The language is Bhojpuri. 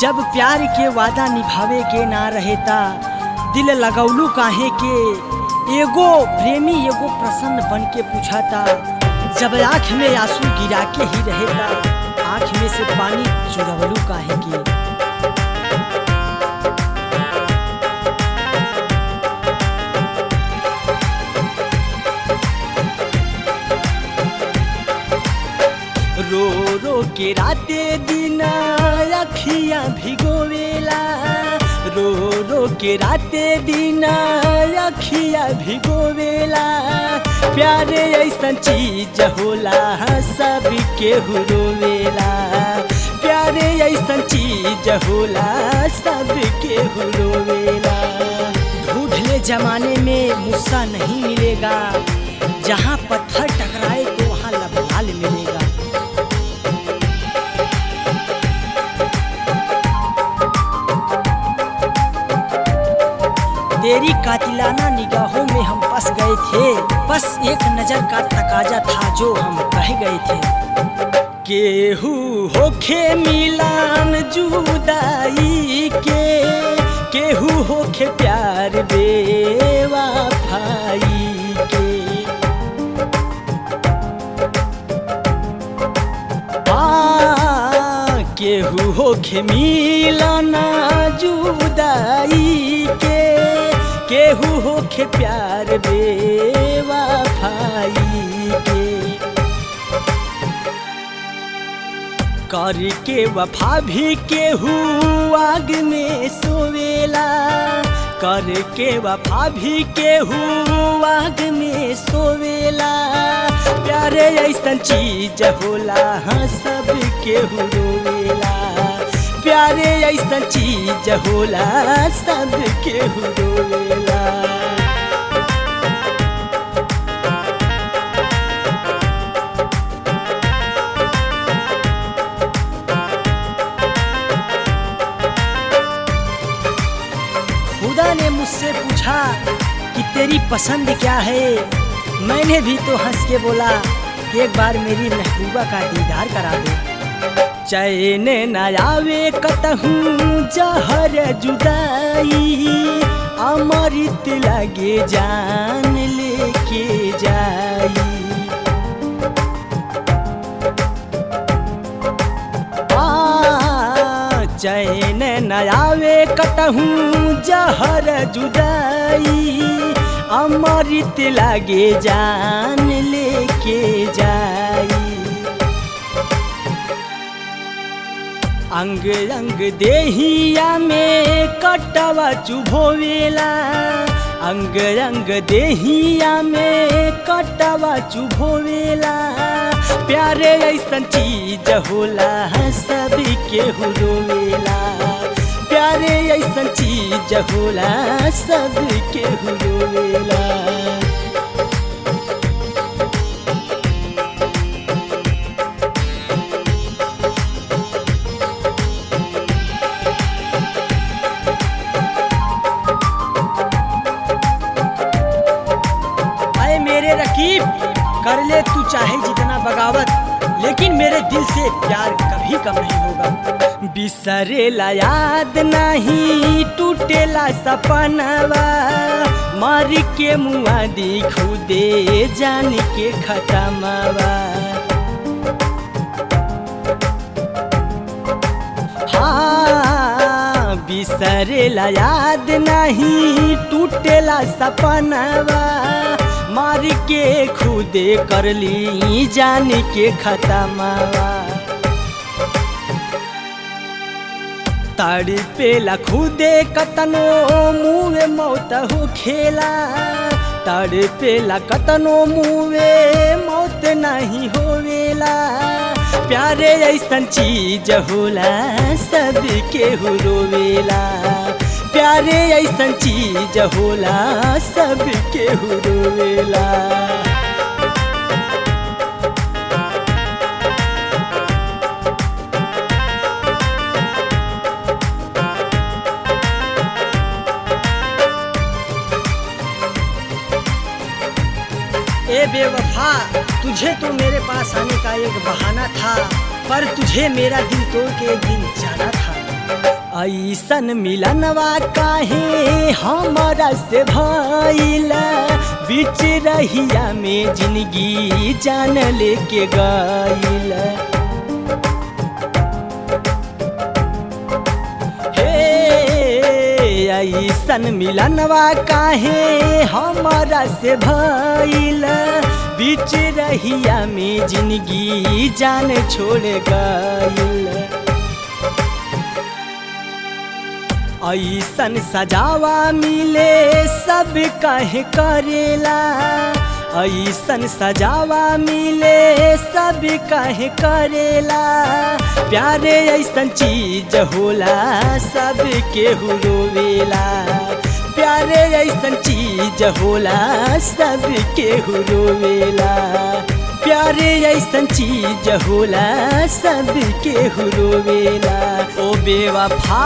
जब प्यार के वादा निभावे के ना रहेता दिल लगौलू काहे के। एगो प्रेमी एगो प्रसन्न बन के पूछाता, जब आँख में आंसू गिरा के ही रहेता आँख में से पानी चुरवलू काहे के। रो रो के राते दिन अखियाँ भिगोवेला, रो रो के राते दिन अखियाँ भिगोवेला। प्यारे ऐसन चीज होला सब केहू रोवेला, प्यारे ऐसन चीज होला सब केहू रोवेला। ढूंढ ले जमाने में मुस्सा नहीं मिलेगा, जहाँ पत्थर टकराए तो वहाँ लबलाल मिलेगा। तेरी कातिलाना निगाहों में हम फंस गए थे, बस एक नजर का तकाजा था जो हम कह गए थे। केहू होखे मिलान जुदाई के, केहू होखे प्यार बेवफाई के। केहू होखे मिलान जुदाई के, केहू होखे प्यार बेवफाई के। करके वफा भी केहू आग में सोवेला, करके वफा भी केहू आग में सोवेला। प्यारे ऐसन चीज होला हाँ सब केहू रोवेला, प्यारे ऐसन चीज होला सब केहू रोवेला। खुदा ने मुझसे पूछा कि तेरी पसंद क्या है, मैंने भी तो हंस के बोला कि एक बार मेरी महबूबा का दीदार करा दो। चैन न आवे कतहूँ जहर जुदाई, अमृत लगे जान लेके जाई। चैन न आवे कतहूँ जहर जुदाई, अमृत लगे जान लेके जाई। अंग अंग देहिया में कटवा चुभोवेला, अंग अंग देहिया में कटवा चुभोवेला। प्यारे ऐसन चीज होला सब केहू रोवेला, प्यारे ऐसन चीज होला सब केहू रोवेला। मेरे रकीब कर ले तू चाहे जितना बगावत, लेकिन मेरे दिल से प्यार कभी कम नहीं होगा। बिसरेला याद नहीं टूटेला सपनवा, मार के मुआ दी खुदे जान के खत्मवा। हाँ बिसरेला याद नहीं टूटेला सपनवा, मार के खुदे कर ली जान के खत्मवा। ताड़ी पेला खुदे कतनो मुँह मौत हो खेला, ताड़ी पेला कतनो मुँह मौत नहीं होवेला। प्यारे ऐसन चीज होला सब केहू रोवेला, प्यारे ऐसन चीज होला सब केहू रोवेला। ए बेवफा, तुझे तो मेरे पास आने का एक बहाना था, पर तुझे मेरा दिल तोड़ के एक दिन जाना था। ऐसन मिलनवा काहे हमरा से भइला, बीच रहिया में जिंदगी जान लेके गइला। ऐसन मिलनवा काहे हमरा से भइला, बीच रहिया में जिंदगी जान छोड़ गइला। ऐसन सजावा मिले सब काहे करेला, ऐसन सजावा मिले सब काहे करेला। प्यारे ऐसन चीज होला सब केहू रोवेला, प्यारे ऐसन चीज होला सब केहू रोवेला, प्यारे ऐसन चीज होला सब केहू रोवेला। ओ बेवफा